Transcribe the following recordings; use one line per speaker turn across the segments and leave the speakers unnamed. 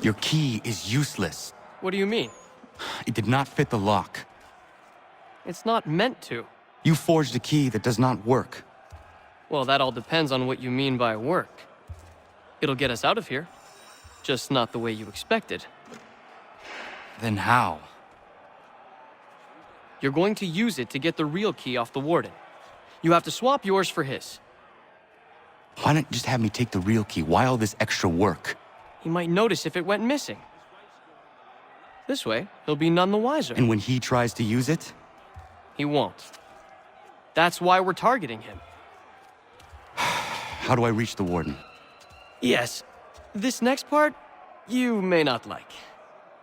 Your key is useless.
What do you mean?
It did not fit the lock.
It's not meant to.
You forged a key that does not work.
Well, that all depends on what you mean by work. It'll get us out of here. Just not the way you expected.
Then how?
You're going to use it to get the real key off the warden. You have to swap yours for his.
Why not just have me take the real key? Why all this extra work?
He might notice if it went missing. This way, he'll be none the wiser.
And when he tries to use it?
He won't. That's why we're targeting him.
How do I reach the warden?
Yes. This next part, you may not like.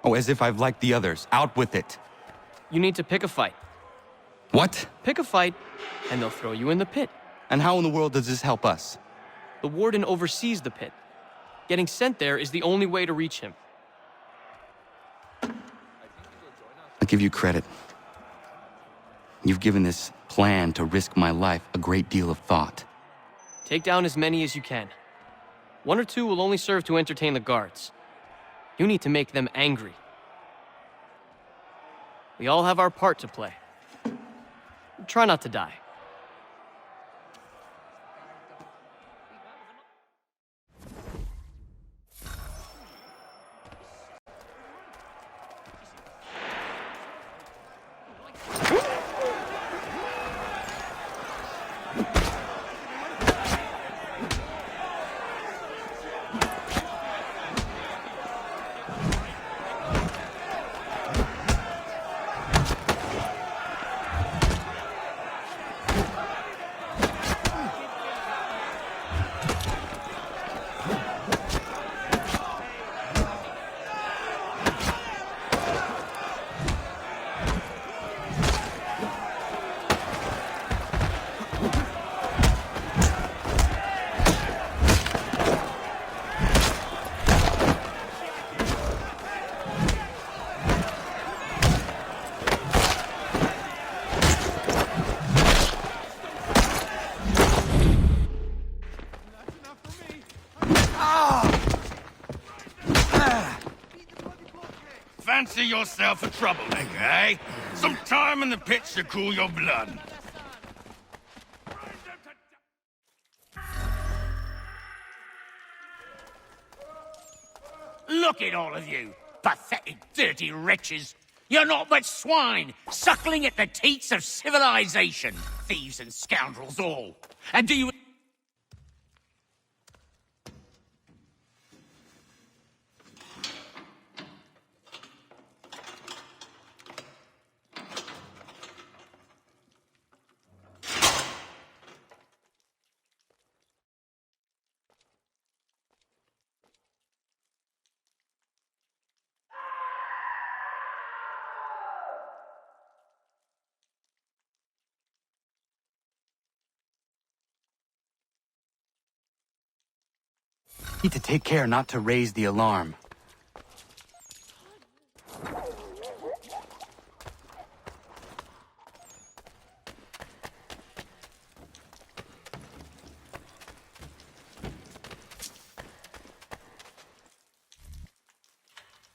Oh, as if I've liked the others. Out with it.
You need to pick a fight.
What?
Pick a fight, and they'll throw you in the pit.
And how in the world does this help us?
The warden oversees the pit. Getting sent there is the only way to reach him.
I'll give you credit. You've given this plan to risk my life a great deal of thought.
Take down as many as you can. 1 or 2 will only serve to entertain the guards. You need to make them angry. We all have our part to play. Try not to die.
Fancy yourself a troublemaker, eh? Some time in the pit should cool your blood.
Look at all of you, pathetic, dirty wretches. You're not but swine, suckling at the teats of civilization. Thieves and scoundrels all. And do you...
Need to take care not to raise the alarm.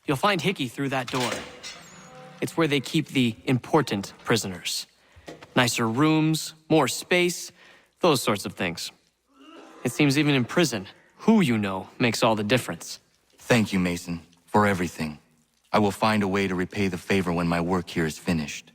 You'll find Hickey through that door. It's where they keep the important prisoners. Nicer rooms, more space, those sorts of things. It seems even in prison, who you know makes all the difference.
Thank you, Mason, for everything. I will find a way to repay the favor when my work here is finished.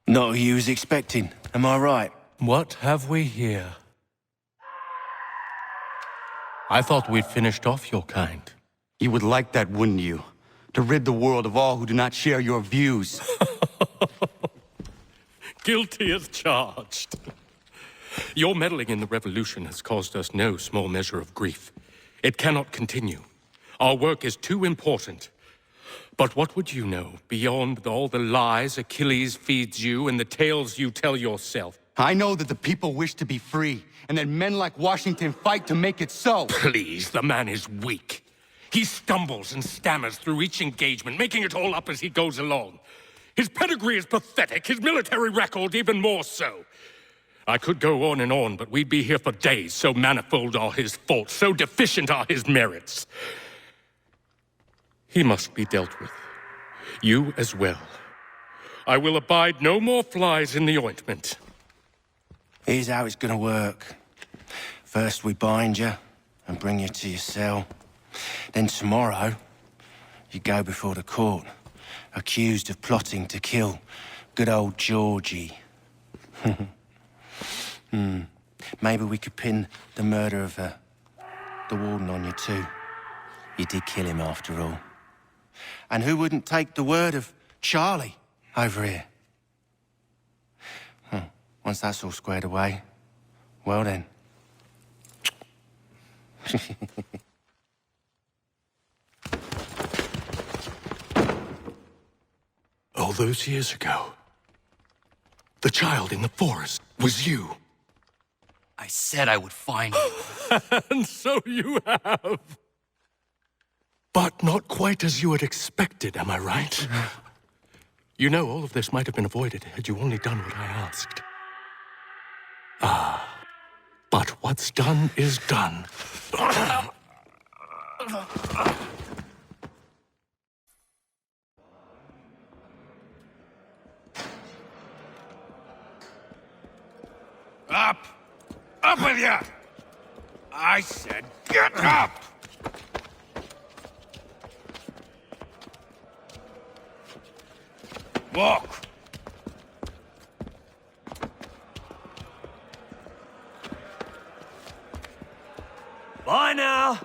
Not who you was expecting, am I right?
What have we here? I thought we'd finished off your kind.
You would like that, wouldn't you? To rid the world of all who do not share your views.
Guilty as charged. Your meddling in the revolution has caused us no small measure of grief. It cannot continue. Our work is too important. But what would you know beyond all the lies Achilles feeds you and the tales you tell yourself?
I know that the people wish to be free, and that men like Washington fight to make it so.
Please, the man is weak. He stumbles and stammers through each engagement, making it all up as he goes along. His pedigree is pathetic, his military record even more so. I could go on, but we'd be here for days, so manifold are his faults, so deficient are his merits. He must be dealt with. You as well. I will abide no more flies in the ointment.
Here's how it's gonna work. First we bind you and bring you to your cell. Then tomorrow, you go before the court, accused of plotting to kill good old Georgie. Maybe we could pin the murder of the warden on you too. You did kill him after all. And who wouldn't take the word of Charlie over here? Once that's all squared away, well then.
All those years ago, the child in the forest was you.
I said I would find you.
And so you have. But not quite as you had expected, am I right? You know, all of this might have been avoided had you only done what I asked. But what's done is done.
Up! Up with you! I said get up! Walk!
Bye now.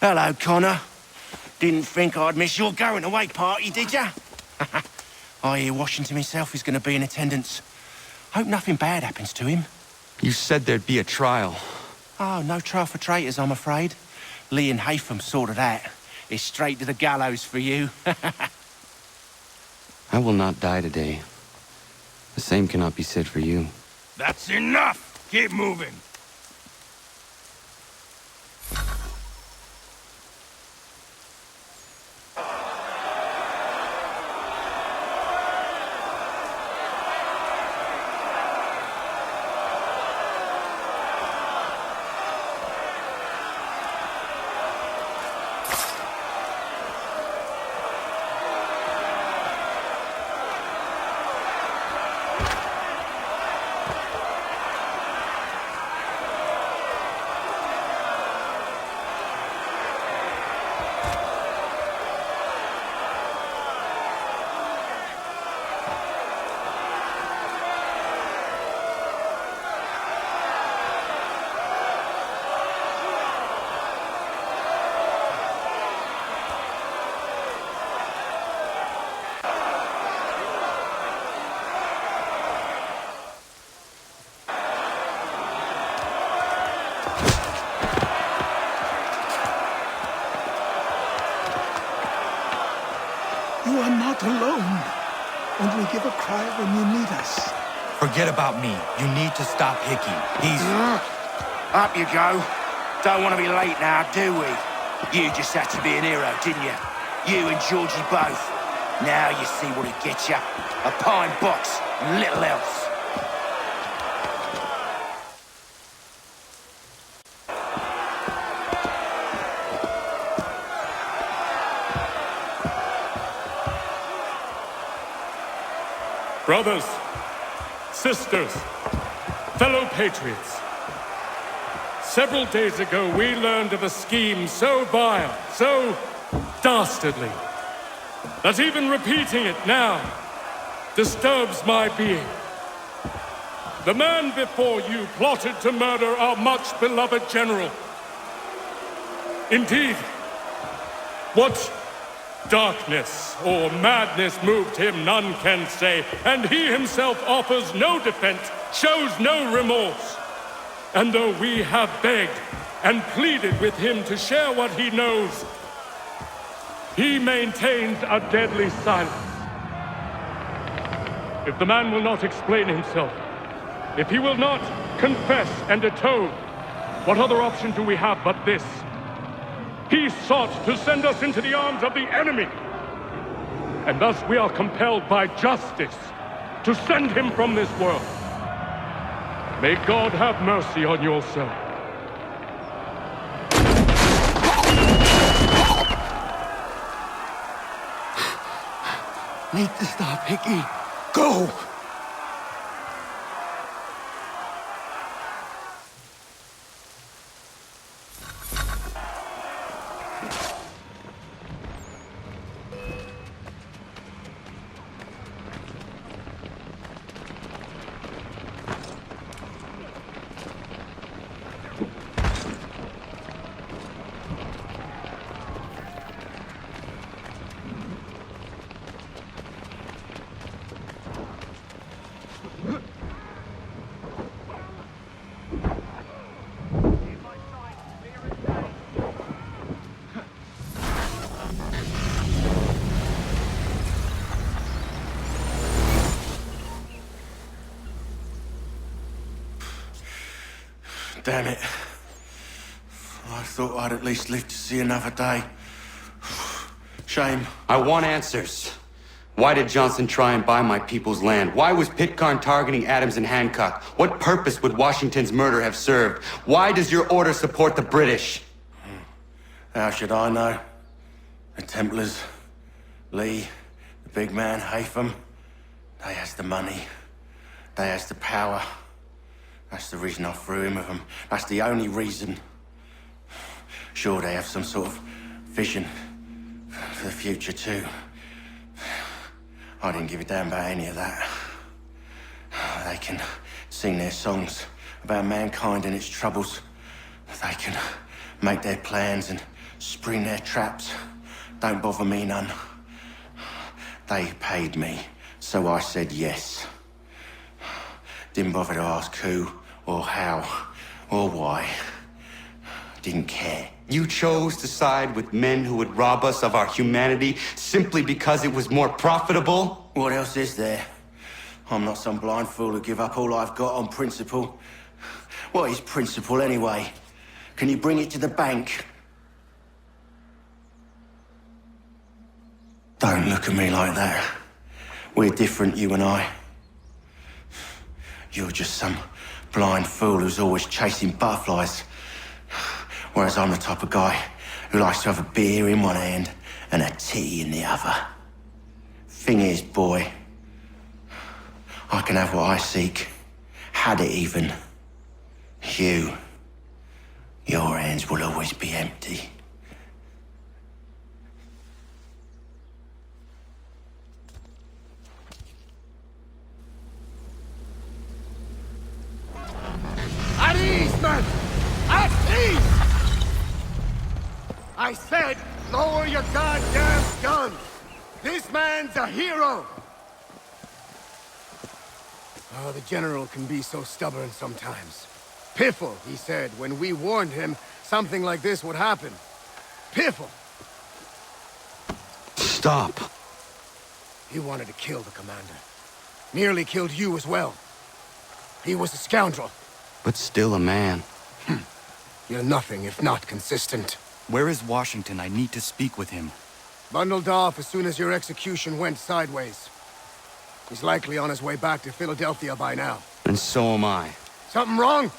Hello, Connor. Didn't think I'd miss your going away party, did ya? I hear Washington himself is going to be in attendance. Hope nothing bad happens to him.
You said there'd be a trial.
Oh, no trial for traitors, I'm afraid. Lee and Haytham sorted that. It's straight to the gallows for you.
I will not die today. The same cannot be said for you.
That's enough! Keep moving!
Only give a cry when you need us.
Forget about me. You need to stop Hickey. He's...
Up you go. Don't want to be late now, do we? You just had to be an hero, didn't you? You and Georgie both. Now you see what it gets you. A pine box, little else.
Brothers, sisters, fellow patriots. Several days ago, we learned of a scheme so vile, so dastardly, that even repeating it now disturbs my being. The man before you plotted to murder our much-beloved general. Indeed, what darkness or madness moved him, none can say, and he himself offers no defense, shows no remorse. And though we have begged and pleaded with him to share what he knows, he maintains a deadly silence. If the man will not explain himself, if he will not confess and atone, what other option do we have but this? He sought to send us into the arms of the enemy, and thus we are compelled by justice to send him from this world. May God have mercy on your soul.
Need to stop Hickey. Go!
Damn it. I thought I'd at least live to see another day. Shame.
I want answers. Why did Johnson try and buy my people's land? Why was Pitcairn targeting Adams and Hancock? What purpose would Washington's murder have served? Why does your order support the British?
How should I know? The Templars, Lee, the big man, Haytham, they has the money. They has the power. That's the reason I threw in with them. That's the only reason. Sure, they have some sort of vision for the future too. I didn't give a damn about any of that. They can sing their songs about mankind and its troubles. They can make their plans and spring their traps. Don't bother me none. They paid me, so I said yes. Didn't bother to ask who, or how, or why. Didn't care.
You chose to side with men who would rob us of our humanity simply because it was more profitable?
What else is there? I'm not some blind fool who give up all I've got on principle. What is principle anyway? Can you bring it to the bank? Don't look at me like that. We're different, you and I. You're just some blind fool who's always chasing butterflies. Whereas I'm the type of guy who likes to have a beer in one hand and a tea in the other. Thing is, boy, I can have what I seek. Had it even. Your hands will always be empty.
At ease, man! At ease! I said, lower your goddamn guns! This man's a hero! Oh, the General can be so stubborn sometimes. Piffle, he said, when we warned him something like this would happen. Piffle!
Stop.
He wanted to kill the commander. Nearly killed you as well. He was a scoundrel.
But still a man.
You're nothing if not consistent.
Where is Washington? I need to speak with him.
Bundled off as soon as your execution went sideways. He's likely on his way back to Philadelphia by now.
And so am I.
Something wrong?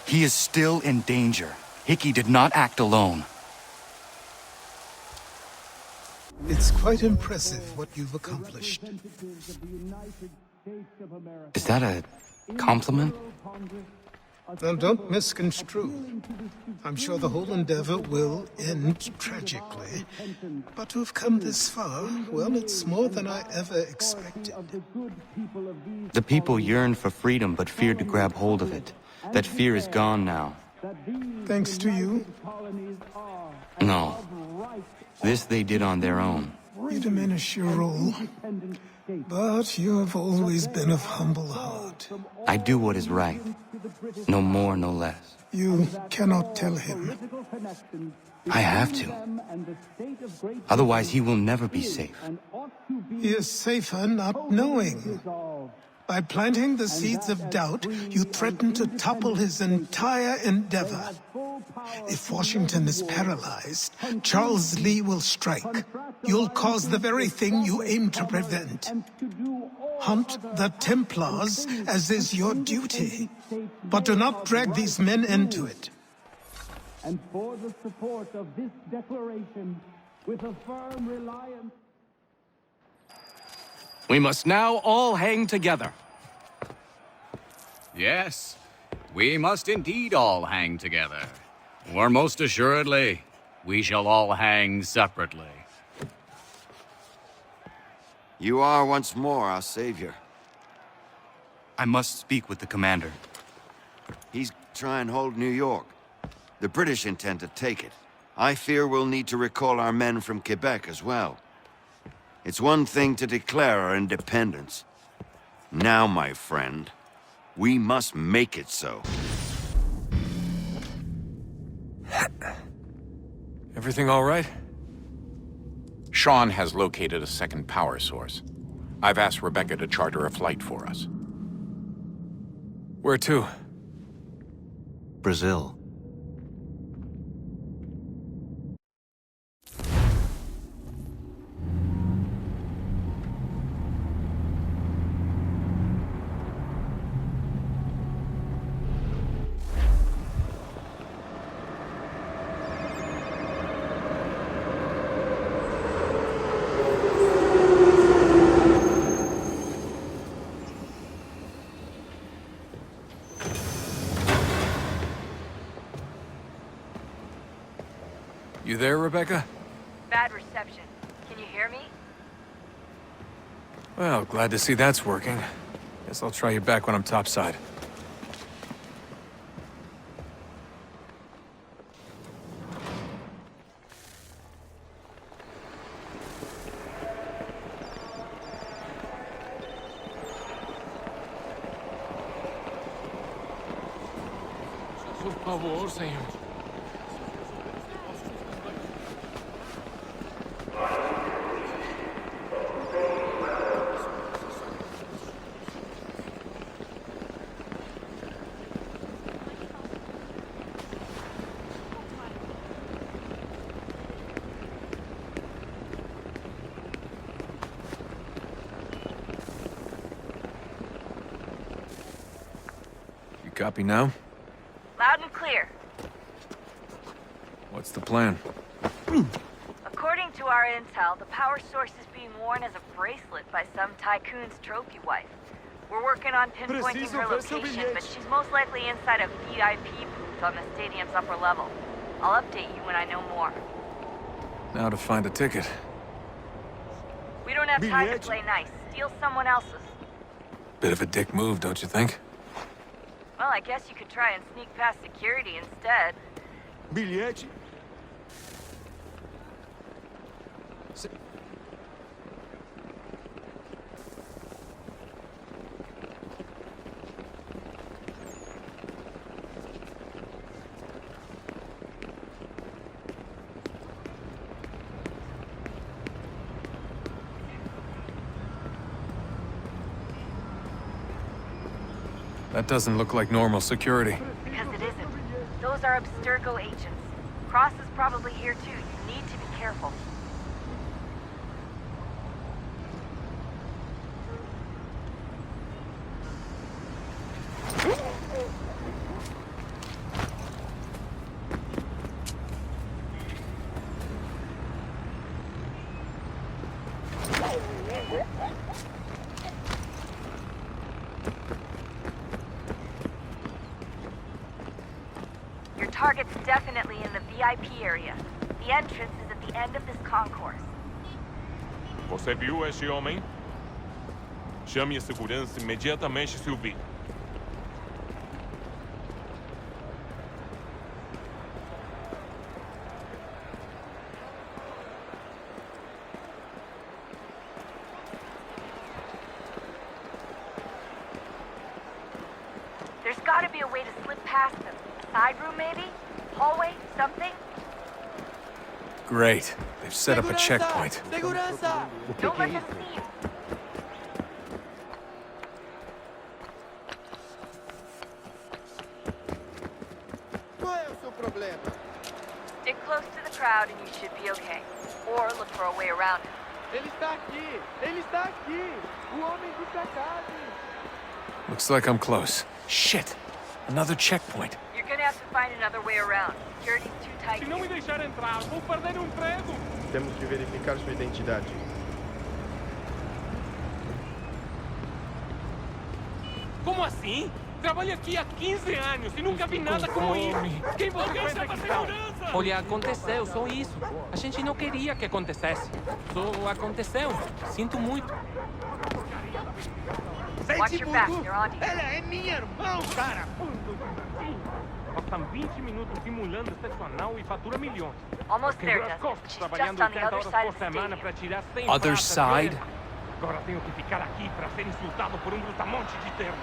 He is still in danger. Hickey did not act alone.
It's quite impressive what you've accomplished.
Is that a compliment?
Now, don't misconstrue. I'm sure the whole endeavor will end tragically. But to have come this far, well, it's more than I ever expected.
The people yearned for freedom but feared to grab hold of it. That fear is gone now.
Thanks to you,
No. This they did on their own.
you diminish your role. But you have always been of humble heart.
I do what is right. No more, no less.
You cannot tell him.
I have to. Otherwise, he will never be safe.
He is safer not knowing. By planting the seeds of doubt, you threaten to topple his entire endeavor. If Washington is paralyzed, Charles Lee will strike. You'll cause the very thing you aim to prevent. Hunt the Templars, as is your duty. But do not drag these men into it.
And for the support of this declaration, with a firm reliance...
We must now all hang together.
Yes, we must indeed all hang together. Or most assuredly, we shall all hang separately.
You are once more our savior.
I must speak with the commander.
He's trying to hold New York. The British intend to take it. I fear we'll need to recall our men from Quebec as well. It's one thing to declare our independence. Now, my friend, we must make it so.
Everything all right? Sean has located a second power source. I've asked Rebecca to charter a flight for us. Where to?
Brazil.
You there, Rebecca?
Bad reception. Can you hear me?
Well, glad to see that's working. Guess I'll try you back when I'm topside. Por favor, senhor. Copy now?
Loud and clear.
What's the plan?
According to our intel, the power source is being worn as a bracelet by some tycoon's trophy wife. We're working on pinpointing her location, but she's most likely inside a VIP booth on the stadium's upper level. I'll update you when I know more.
Now to find a ticket.
We don't have time to play nice. Steal someone else's.
Bit of a dick move, don't you think?
Well, I guess you could try and sneak past security instead.
Bilhete?
That doesn't look like normal security.
Because it isn't. Those are Abstergo agents. Cross is probably here too. You need to be careful. Your target's definitely in the VIP area. The entrance is at the end of this concourse.
Você viu este homem? Chame a segurança imediatamente se o vir.
There's gotta be a way to slip past them. Side room, maybe? Hallway? Something?
Great. They've set up a checkpoint.
Don't let them see you. Stick close to the crowd and you should be okay. Or look for a way around it.
Ele está aqui! Ele está aqui! O homem do placado!
Looks like I'm close. Shit! Another checkpoint.
You're gonna have to find another way around. Security's too tight.
Se não me deixar entrar, vou perder o emprego.
Temos que verificar sua identidade.
Como assim? Trabalho aqui há 15 anos e nunca vi nada como isso. Quem você pensa que são?
Olha, aconteceu, só isso. A gente não queria que acontecesse. Só aconteceu. Sinto muito.
Watch your back, they're on you.
Ela é minha irmã, cara. Passam 20 minutos simulando sexo anal e fatura milhões.
Almost there,
Quebrou as
Dustin.
costas
She's
trabalhando
just on the
80
other
horas
side
por
of the
semana
stadium.
para tirar 100
Other
pratas,
side?
né? Agora tenho que ficar aqui para ser insultado por brutamonte de terno.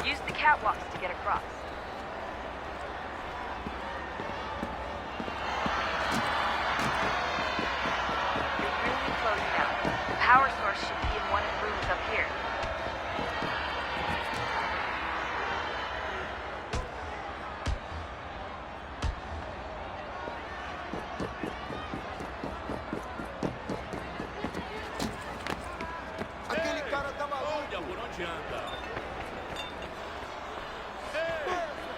Use the catwalks to get across. You're really close now. The power source should be in one of the rooms up here.
Aquele cara tá maluco!
Olha por onde anda.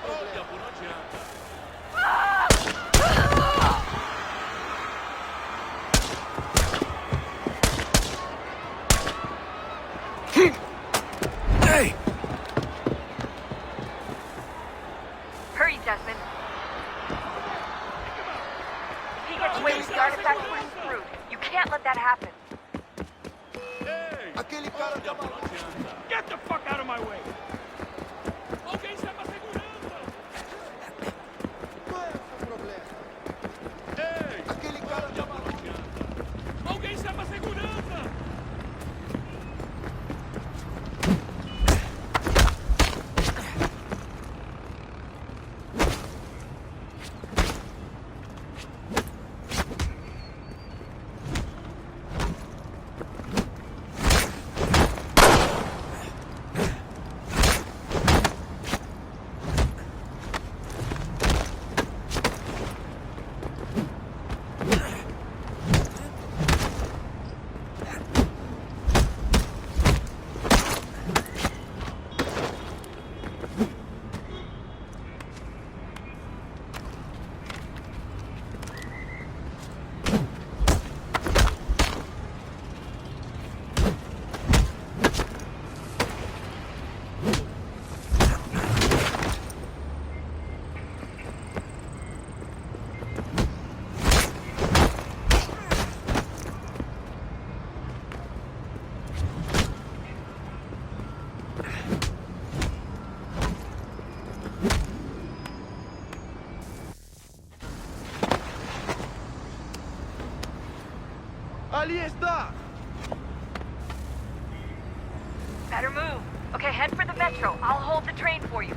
Olha por onde anda.
Hey!
Hurry, Desmond. If he gets away with the artifact, we're screwed. You can't let that happen.
Aquele cara tá maluco!
Get the fuck out of my way. Alguém chama a segurança.
Qual é o seu problema? Aquele cara tá maluco!
Alguém chama a segurança.
Ali está!
Better move. Okay, head for the metro. I'll hold the train for you.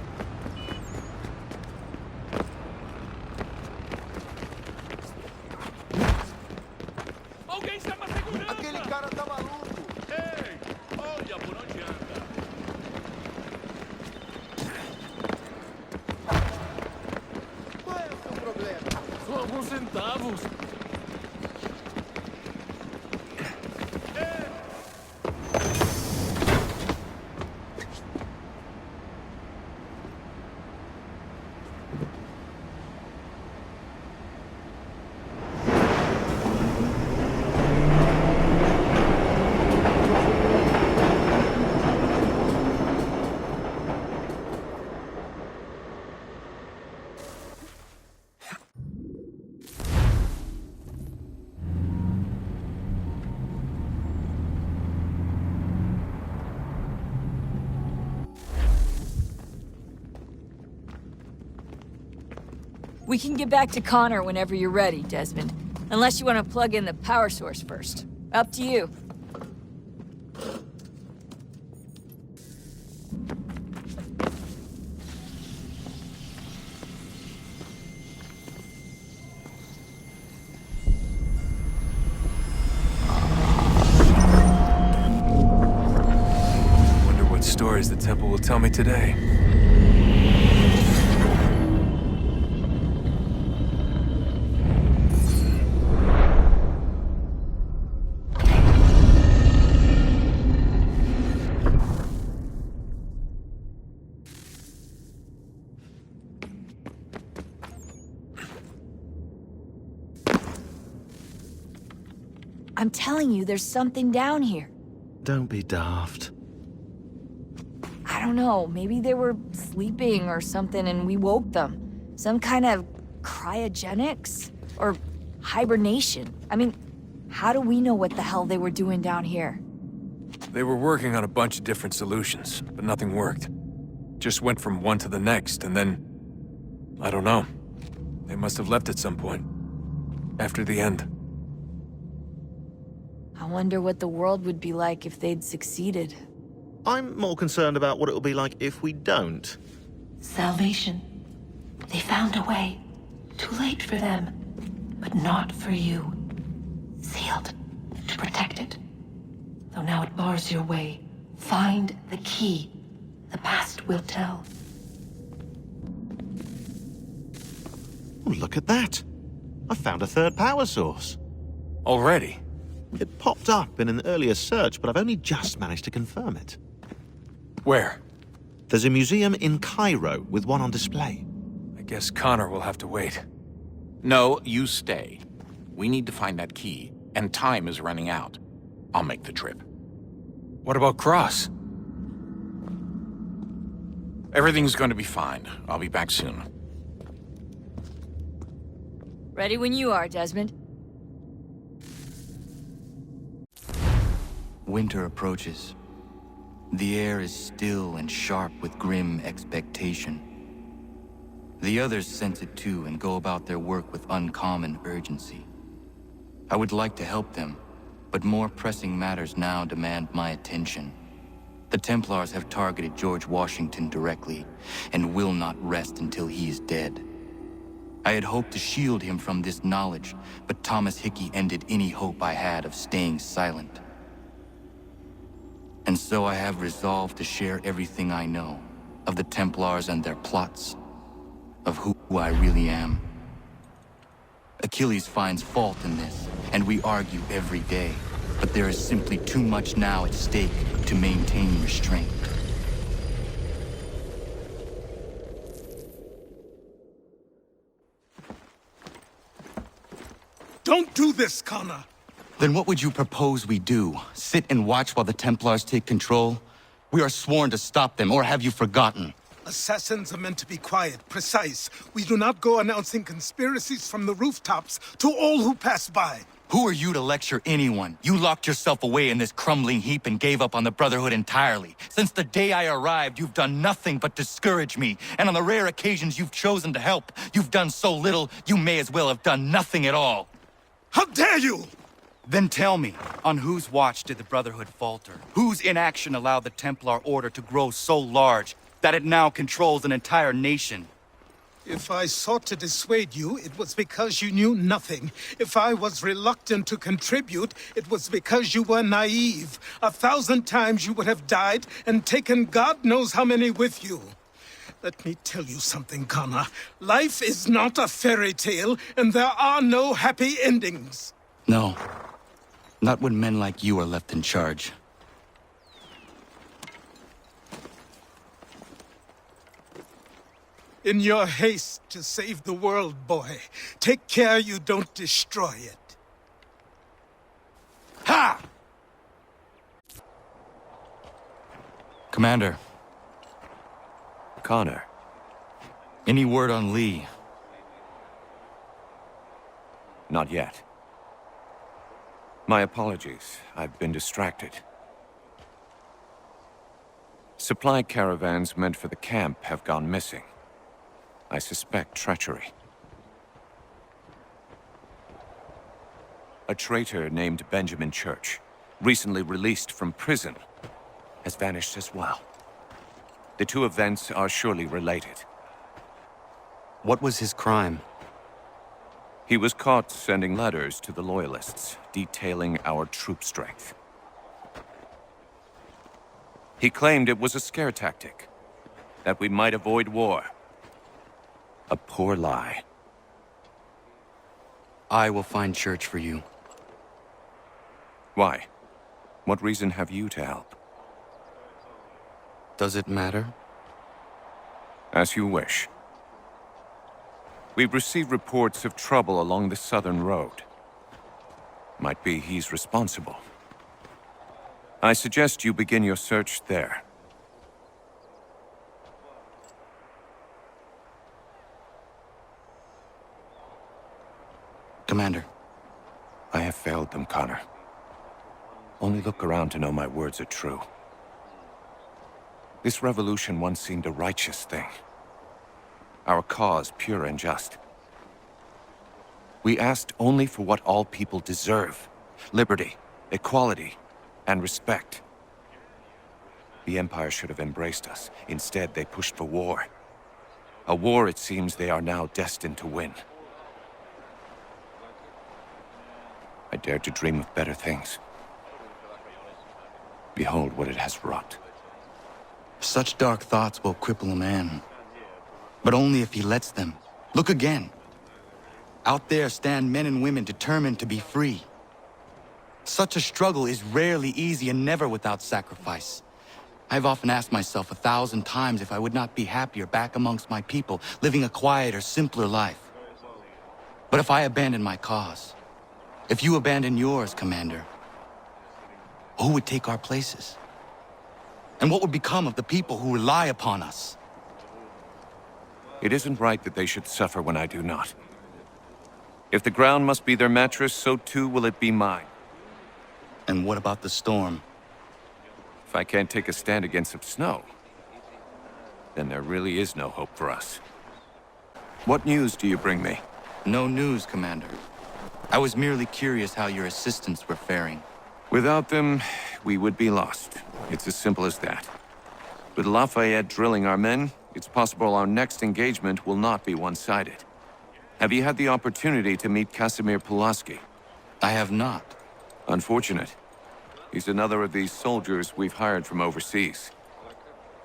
Alguém está me segurando!
Aquele cara tá maluco!
Ei, olha por onde anda.
Qual é o seu problema?
Só alguns centavos.
We can get back to Connor whenever you're ready, Desmond. Unless you want to plug in the power source first. Up to you.
Wonder what stories the temple will tell me today.
I'm telling you, there's something down here.
Don't be daft.
I don't know, maybe they were sleeping or something and we woke them. Some kind of cryogenics? Or hibernation? I mean, how do we know what the hell they were doing down here?
They were working on a bunch of different solutions, but nothing worked. Just went from one to the next, and then... I don't know. They must have left at some point. After the end.
I wonder what the world would be like if they'd succeeded.
I'm more concerned about what it'll be like if we don't.
Salvation. They found a way. Too late for them, but not for you. Sealed to protect it. Though now it bars your way. Find the key. The past will tell.
Oh, look at that. I found a third power source.
Already?
It popped up in an earlier search, but I've only just managed to confirm it.
Where?
There's a museum in Cairo with one on display.
I guess Connor will have to wait.
No, you stay. We need to find that key, and time is running out. I'll make the trip.
What about Cross?
Everything's going to be fine. I'll be back soon.
Ready when you are, Desmond.
Winter approaches. The air is still and sharp with grim expectation. The others sense it too and go about their work with uncommon urgency. I would like to help them, but more pressing matters now demand my attention. The Templars have targeted George Washington directly, and will not rest until he is dead. I had hoped to shield him from this knowledge, but Thomas Hickey ended any hope I had of staying silent. And so I have resolved to share everything I know of the Templars and their plots, of who I really am. Achilles finds fault in this, and we argue every day, but there is simply too much now at stake to maintain restraint.
Don't do this, Connor!
Then what would you propose we do? Sit and watch while the Templars take control? We are sworn to stop them, or have you forgotten?
Assassins are meant to be quiet, precise. We do not go announcing conspiracies from the rooftops to all who pass by.
Who are you to lecture anyone? You locked yourself away in this crumbling heap and gave up on the Brotherhood entirely. Since the day I arrived, you've done nothing but discourage me. And on the rare occasions you've chosen to help, you've done so little, you may as well have done nothing at all.
How dare you!
Then tell me, on whose watch did the Brotherhood falter? Whose inaction allowed the Templar Order to grow so large that it now controls an entire nation?
If I sought to dissuade you, it was because you knew nothing. If I was reluctant to contribute, it was because you were naive. 1,000 times you would have died and taken God knows how many with you. Let me tell you something, Connor. Life is not a fairy tale, and there are no happy endings.
No. Not when men like you are left in charge.
In your haste to save the world, boy, take care you don't destroy it.
Ha! Commander.
Connor.
Any word on Lee?
Not yet. My apologies. I've been distracted. Supply caravans meant for the camp have gone missing. I suspect treachery. A traitor named Benjamin Church, recently released from prison, has vanished as well. The two events are surely related.
What was his crime?
He was caught sending letters to the Loyalists, detailing our troop strength. He claimed it was a scare tactic, that we might avoid war. A poor lie.
I will find Church for you.
Why? What reason have you to help?
Does it matter?
As you wish. We've received reports of trouble along the southern road. Might be he's responsible. I suggest you begin your search there.
Commander.
I have failed them, Connor. Only look around to know my words are true. This revolution once seemed a righteous thing. Our cause pure and just. We asked only for what all people deserve. Liberty, equality, and respect. The Empire should have embraced us. Instead, they pushed for war. A war it seems they are now destined to win. I dared to dream of better things. Behold what it has wrought.
Such dark thoughts will cripple a man. But only if he lets them. Look again. Out there stand men and women determined to be free. Such a struggle is rarely easy and never without sacrifice. I've often asked myself 1,000 times if I would not be happier back amongst my people, living a quieter, simpler life. But if I abandon my cause, if you abandon yours, Commander, who would take our places? And what would become of the people who rely upon us?
It isn't right that they should suffer when I do not. If the ground must be their mattress, so too will it be mine.
And what about the storm?
If I can't take a stand against some snow, then there really is no hope for us. What news do you bring me?
No news, Commander. I was merely curious how your assistants were faring.
Without them, we would be lost. It's as simple as that. With Lafayette drilling our men, it's possible our next engagement will not be one-sided. Have you had the opportunity to meet Casimir Pulaski?
I have not.
Unfortunate. He's another of these soldiers we've hired from overseas.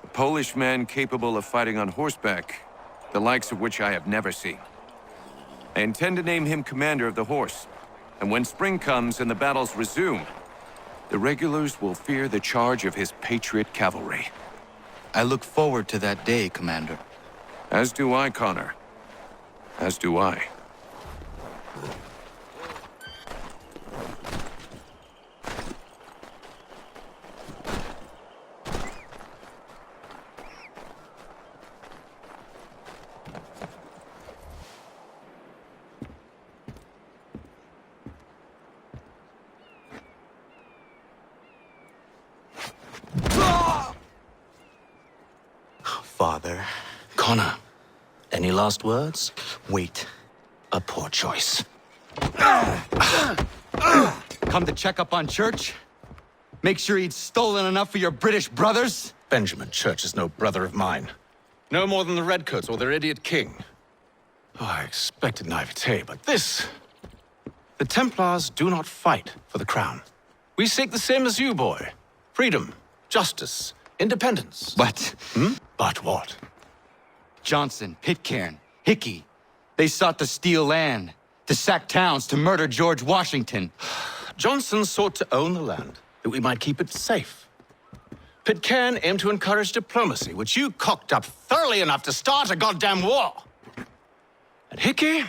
A Polish man capable of fighting on horseback, the likes of which I have never seen. I intend to name him commander of the horse, and when spring comes and the battles resume, the regulars will fear the charge of his patriot cavalry.
I look forward to that day, Commander.
As do I, Connor. As do I.
Father.
Connor, any last words?
Wait.
A poor choice.
Come to check up on Church? Make sure he'd stolen enough for your British brothers?
Benjamin Church is no brother of mine. No more than the Redcoats or their idiot king. Oh, I expected naivete, but this... The Templars do not fight for the crown. We seek the same as you, boy. Freedom, justice, independence.
But...
But what?
Johnson, Pitcairn, Hickey, they sought to steal land, to sack towns, to murder George Washington.
Johnson sought to own the land, that we might keep it safe. Pitcairn aimed to encourage diplomacy, which you cocked up thoroughly enough to start a goddamn war. And Hickey?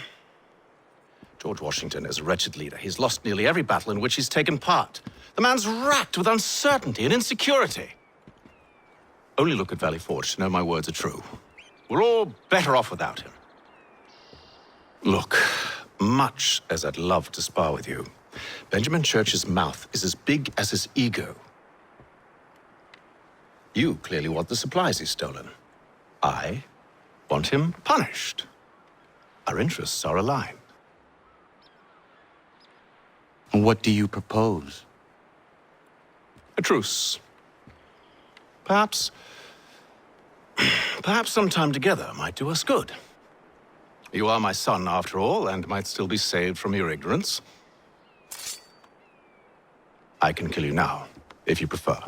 George Washington is a wretched leader. He's lost nearly every battle in which he's taken part. The man's racked with uncertainty and insecurity. Only look at Valley Forge to know my words are true. We're all better off without him. Look, much as I'd love to spar with you, Benjamin Church's mouth is as big as his ego. You clearly want the supplies he's stolen. I want him punished. Our interests are aligned.
What do you propose?
A truce. Perhaps some time together might do us good. You are my son, after all, and might still be saved from your ignorance. I can kill you now, if you prefer.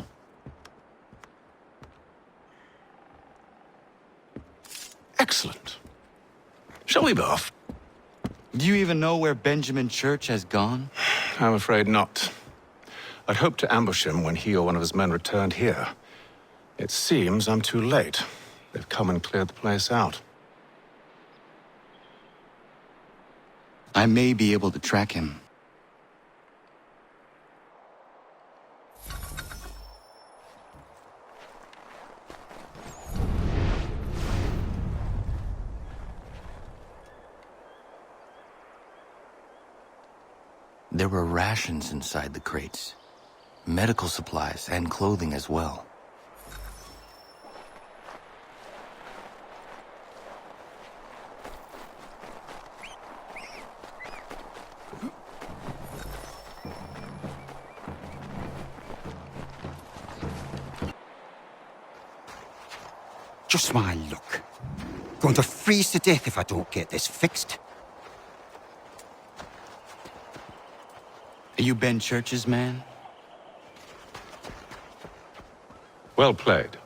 Excellent. Shall we be off?
Do you even know where Benjamin Church has gone?
I'm afraid not. I'd hoped to ambush him when he or one of his men returned here. It seems I'm too late. They've come and cleared the place out.
I may be able to track him.
There were rations inside the crates. Medical supplies and clothing as well.
Just my luck. Going to freeze to death if I don't get this fixed.
Are you Ben Church's man?
Well played.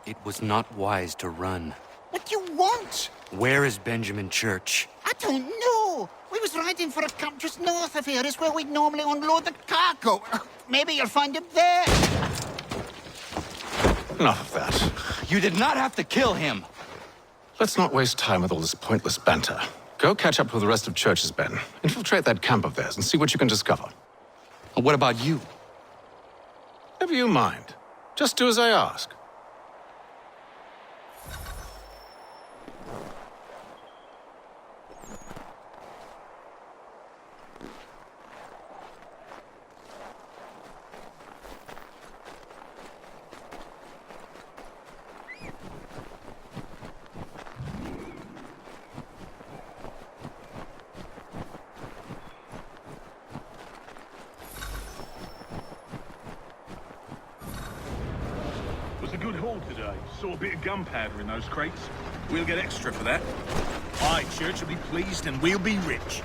It was not wise to run.
What do you want?
Where is Benjamin Church?
I don't know. We was riding for a camp just north of here. It's where we'd normally unload the cargo. Maybe you'll find him there.
Enough of that.
You did not have to kill him.
Let's not waste time with all this pointless banter. Go catch up with the rest of Church's men. Infiltrate that camp of theirs and see what you can discover.
And what about you?
Never you mind. Just do as I ask.
A good haul today. Saw a bit of gunpowder in those crates. We'll get extra for that. Aye, Church will be pleased and we'll be rich.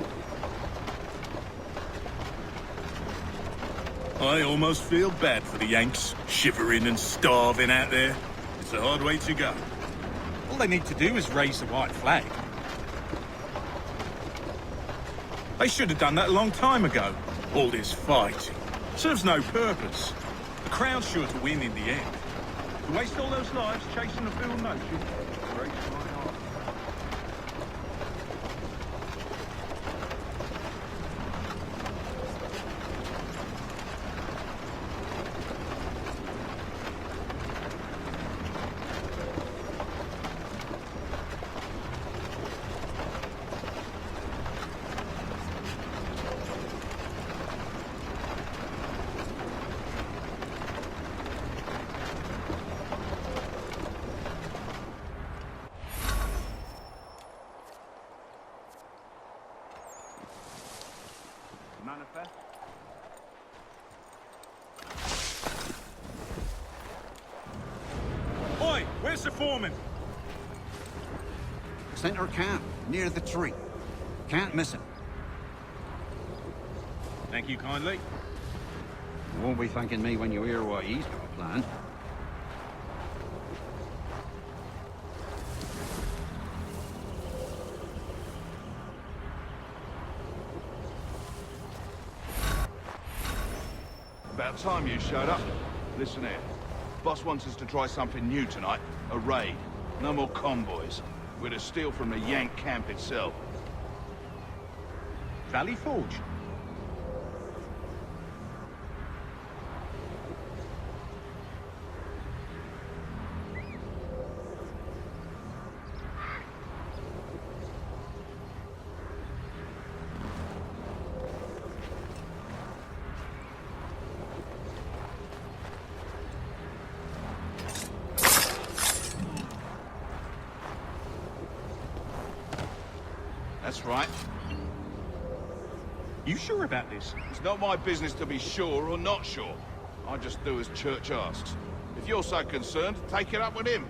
I almost feel bad for the Yanks, shivering and starving out there. It's a hard way to go. All they need to do is raise the white flag. They should have done that a long time ago. All this fighting serves no purpose. The Crown's sure to win in the end. To waste all those lives chasing a fool notion breaks my heart. Manifest. Oi, where's the foreman?
Center camp, near the tree. Can't miss him.
Thank you kindly.
You won't be thanking me when you hear what he's got planned.
About time you showed up. Listen here. Boss wants us to try something new tonight. A raid. No more convoys. We're to steal from the Yank camp itself.
Valley Forge.
That's right.
You sure about this?
It's not my business to be sure or not sure. I just do as Church asks. If you're so concerned, take it up with him.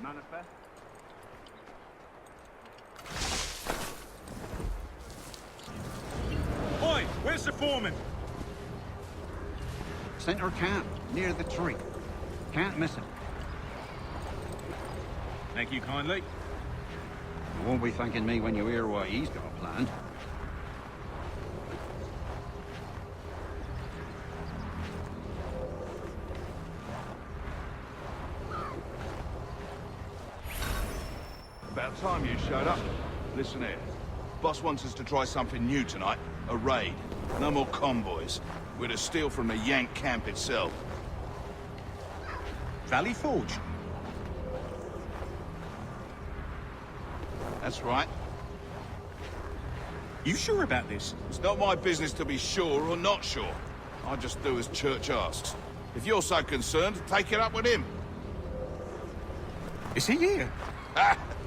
Manifest. Oi, where's the foreman?
Center camp, near the tree. Can't miss him.
Thank you kindly.
You won't be thanking me when you hear what he's got planned.
About time you showed up. Listen here. Boss wants us to try something new tonight. A raid. No more convoys. We're to steal from the Yank camp itself.
Valley Forge.
That's right.
You sure about this?
It's not my business to be sure or not sure. I just do as Church asks. If you're so concerned, take it up with him.
Is he here?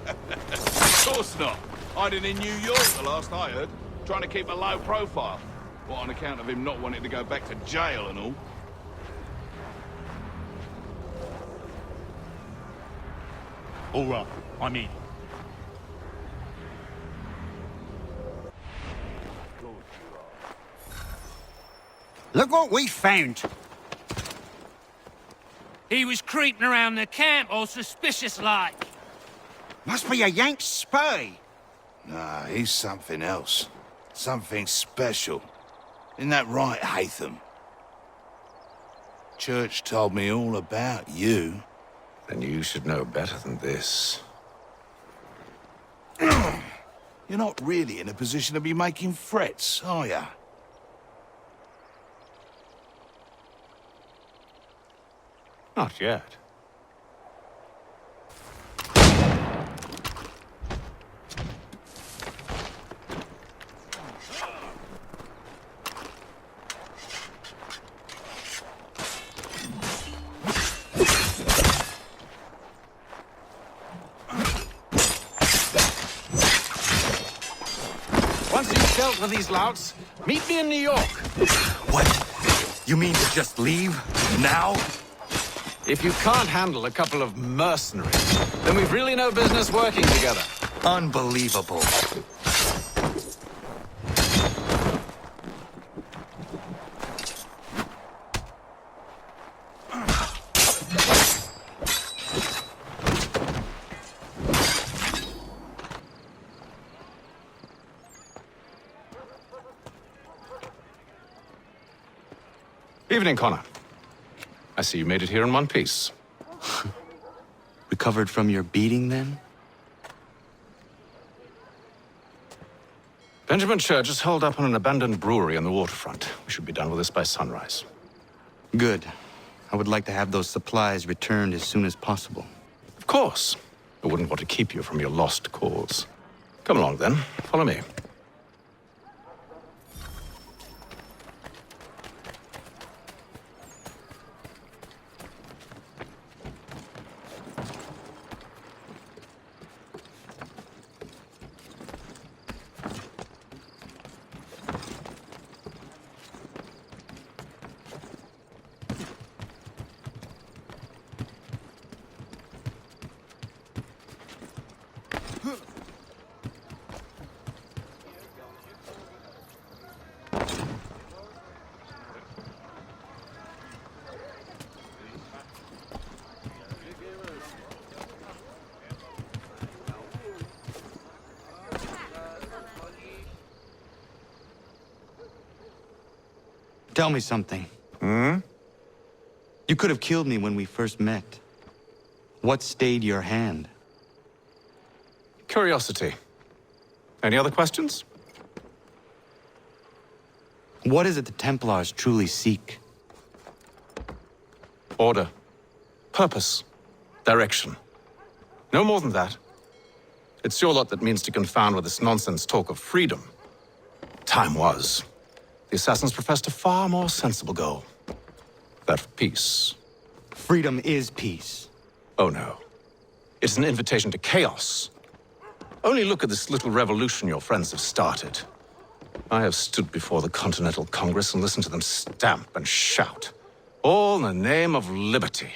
Of course not. Hiding in New York, the last I heard. Trying to keep a low profile. What, on account of him not wanting to go back to jail and all?
All right, I'm in.
Look what we found!
He was creeping around the camp all suspicious-like.
Must be a Yank spy!
Nah, he's something else. Something special. Isn't that right, Hatham? Church told me all about you.
Then you should know better than this.
You're not really in a position to be making threats, are ya?
Not yet. Once you've dealt with these louts, meet me in New York.
What? You mean to just leave? Now?
If you can't handle a couple of mercenaries, then we've really no business working together.
Unbelievable.
Evening, Connor. I see you made it here in one piece.
Recovered from your beating, then?
Benjamin Church is holed up on an abandoned brewery on the waterfront. We should be done with this by sunrise.
Good. I would like to have those supplies returned as soon as possible.
Of course. I wouldn't want to keep you from your lost cause. Come along, then. Follow me.
Tell me something. You could have killed me when we first met. What stayed your hand?
Curiosity. Any other questions?
What is it the Templars truly seek?
Order. Purpose. Direction. No more than that. It's your lot that means to confound with this nonsense talk of freedom. Time was. The assassins professed a far more sensible goal. That of peace.
Freedom is peace.
Oh no. It's an invitation to chaos. Only look at this little revolution your friends have started. I have stood before the Continental Congress and listened to them stamp and shout. All in the name of liberty.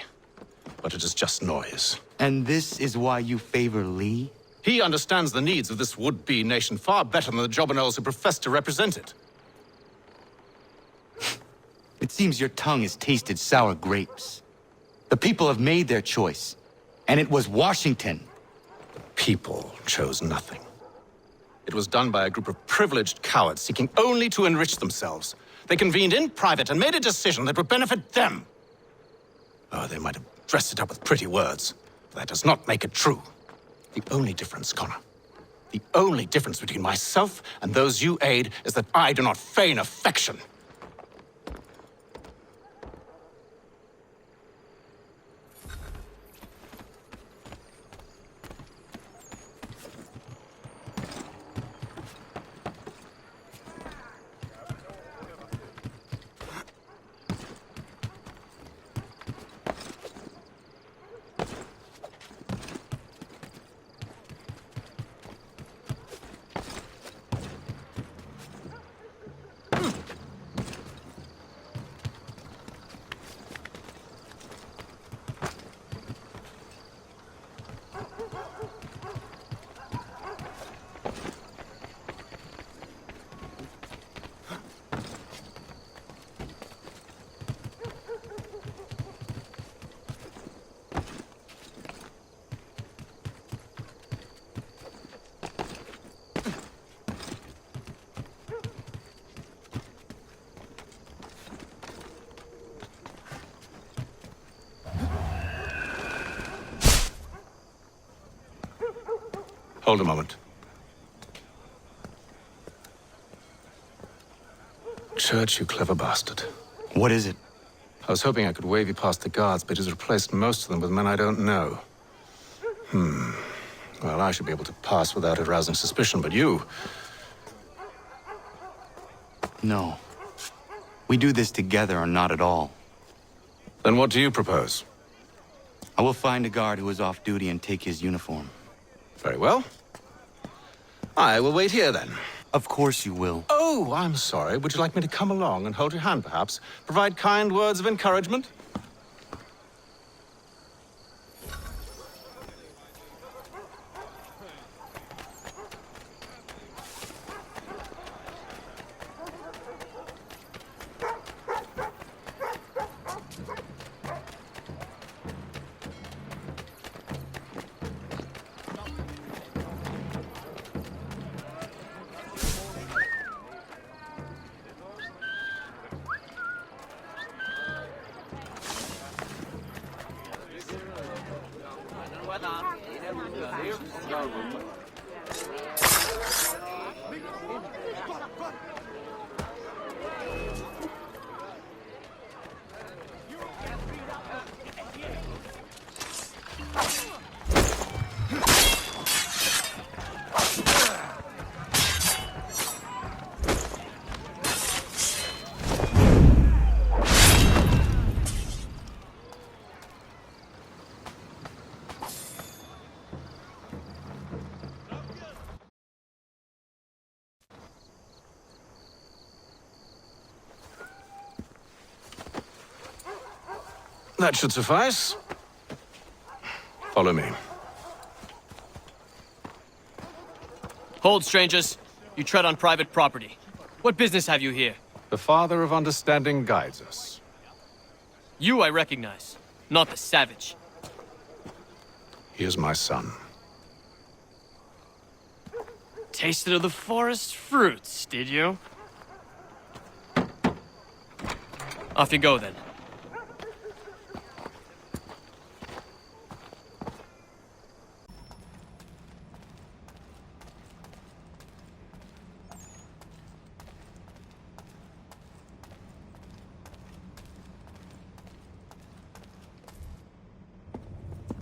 But it is just noise.
And this is why you favor Lee?
He understands the needs of this would-be nation far better than the jobberknolls who profess to represent it.
It seems your tongue has tasted sour grapes. The people have made their choice, and it was Washington.
The people chose nothing. It was done by a group of privileged cowards seeking only to enrich themselves. They convened in private and made a decision that would benefit them. Oh, they might have dressed it up with pretty words, but that does not make it true. The only difference, Connor, the only difference between myself and those you aid is that I do not feign affection. Hold a moment. Church, you clever bastard.
What is it?
I was hoping I could wave you past the guards, but he's replaced most of them with men I don't know. Well, I should be able to pass without arousing suspicion, but you...
No. We do this together or not at all.
Then what do you propose?
I will find a guard who is off duty and take his uniform.
Very well. I will wait here, then.
Of course you will.
Oh, I'm sorry. Would you like me to come along and hold your hand, perhaps? Provide kind words of encouragement? That should suffice. Follow me.
Hold, strangers. You tread on private property. What business have you here?
The Father of Understanding guides us.
You I recognize, not the savage.
He is my son.
Tasted of the forest fruits, did you? Off you go, then.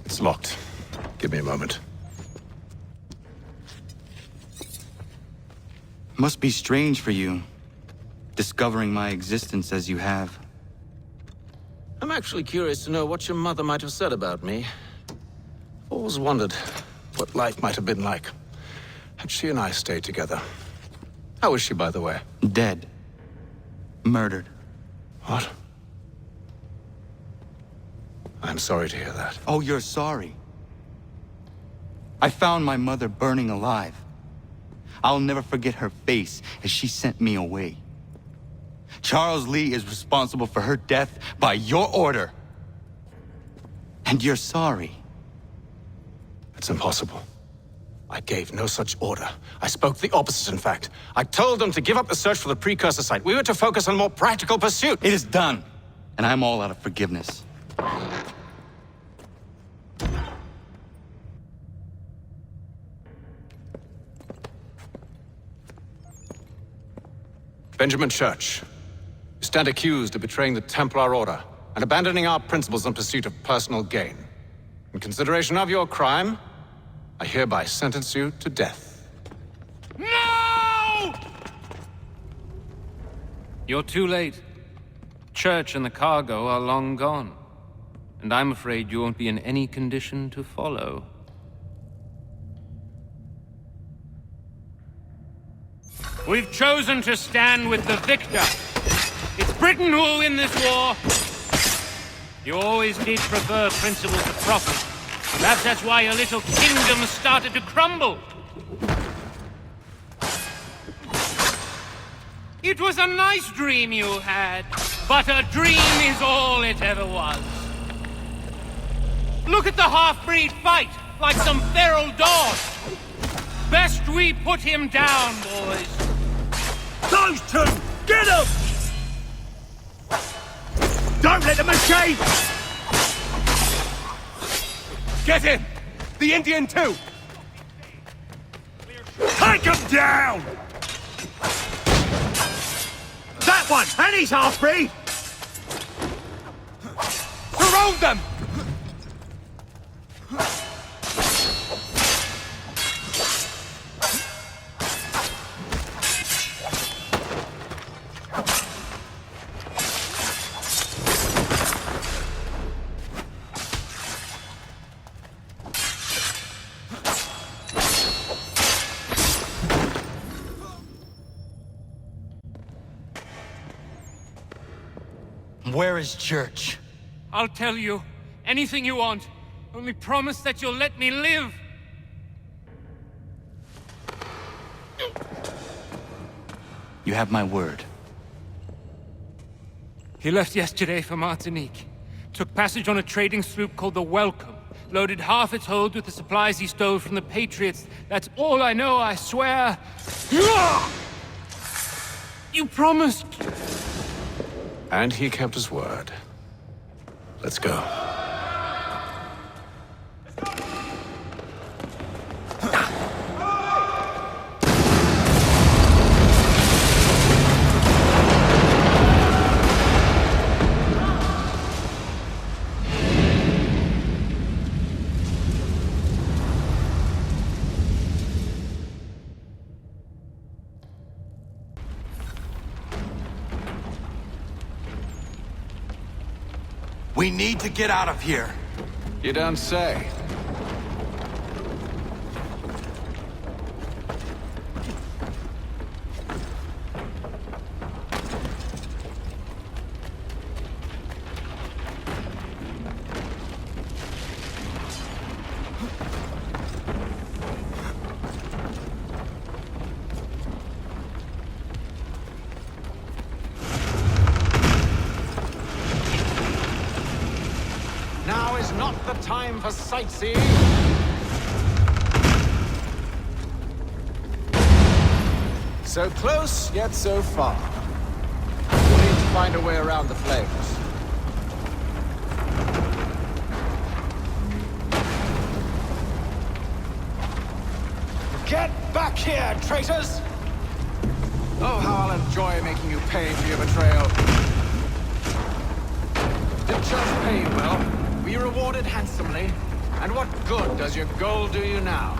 It's locked. Give me a moment.
Must be strange for you, discovering my existence as you have.
I'm actually curious to know what your mother might have said about me. Always wondered what life might have been like had she and I stayed together. How is she, by the way?
Dead. Murdered.
What? I'm sorry to hear that.
Oh, you're sorry. I found my mother burning alive. I'll never forget her face as she sent me away. Charles Lee is responsible for her death by your order. And you're sorry.
It's impossible. I gave no such order. I spoke the opposite, in fact. I told them to give up the search for the precursor site. We were to focus on more practical pursuit.
It is done, and I'm all out of forgiveness.
Benjamin Church, you stand accused of betraying the Templar Order and abandoning our principles in pursuit of personal gain. In consideration of your crime, I hereby sentence you to death.
No!
You're too late. Church and the cargo are long gone. And I'm afraid you won't be in any condition to follow.
We've chosen to stand with the victor. It's Britain who will win this war. You always did prefer principle to profit. Perhaps that's why your little kingdom started to crumble. It was a nice dream you had, but a dream is all it ever was. Look at the half-breed fight, like some feral dog. Best we put him down, boys.
Those two! Get them! Don't let them escape!
Get him! The Indian too!
Take him down! That one! And he's half-breed!
Surround them!
Where is Church?
I'll tell you anything you want. Only promise that you'll let me live.
You have my word.
He left yesterday for Martinique. Took passage on a trading sloop called the Welcome. Loaded half its hold with the supplies he stole from the Patriots. That's all I know, I swear. You promised.
And he kept his word. Let's go.
We need to get out of here.
You don't say.
Now is not the time for sightseeing. So close, yet so far. We need to find a way around the flames. Get back here, traitors! Oh, how I'll enjoy making you pay for your betrayal. Did Church pay you well? Were you rewarded handsomely? And what good does your gold do you now?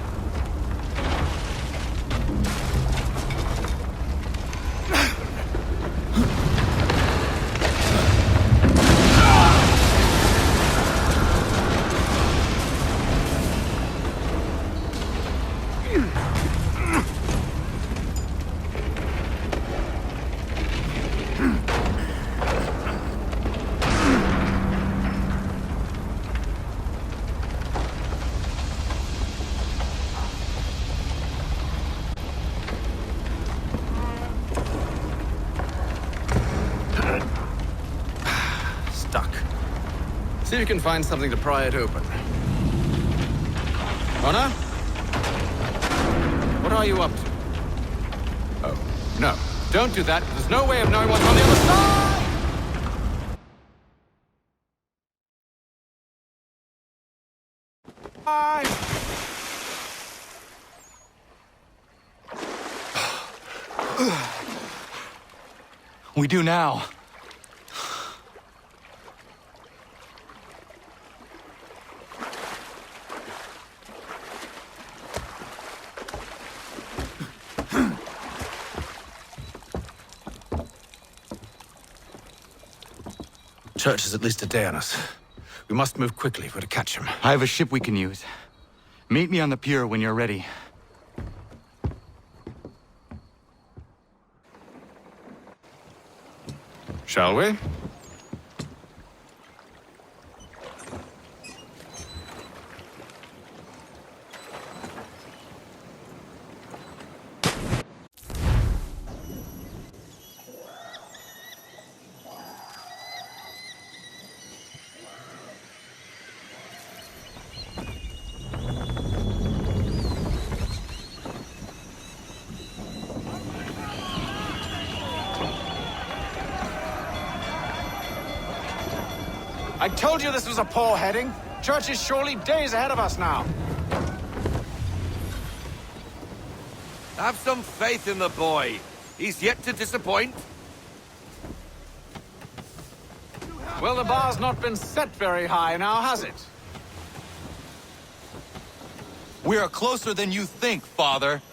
See if you can find something to pry it open. Connor? What are you up to? Oh, no. Don't do that. There's no way of knowing what's on the other side!
We do now.
Church is at least a day on us. We must move quickly if we're to catch him.
I have a ship we can use. Meet me on the pier when you're ready.
Shall we? I told you this was a poor heading. Church is surely days ahead of us now.
Have some faith in the boy. He's yet to disappoint.
Well, the bar's not been set very high now, has it?
We are closer than you think, Father.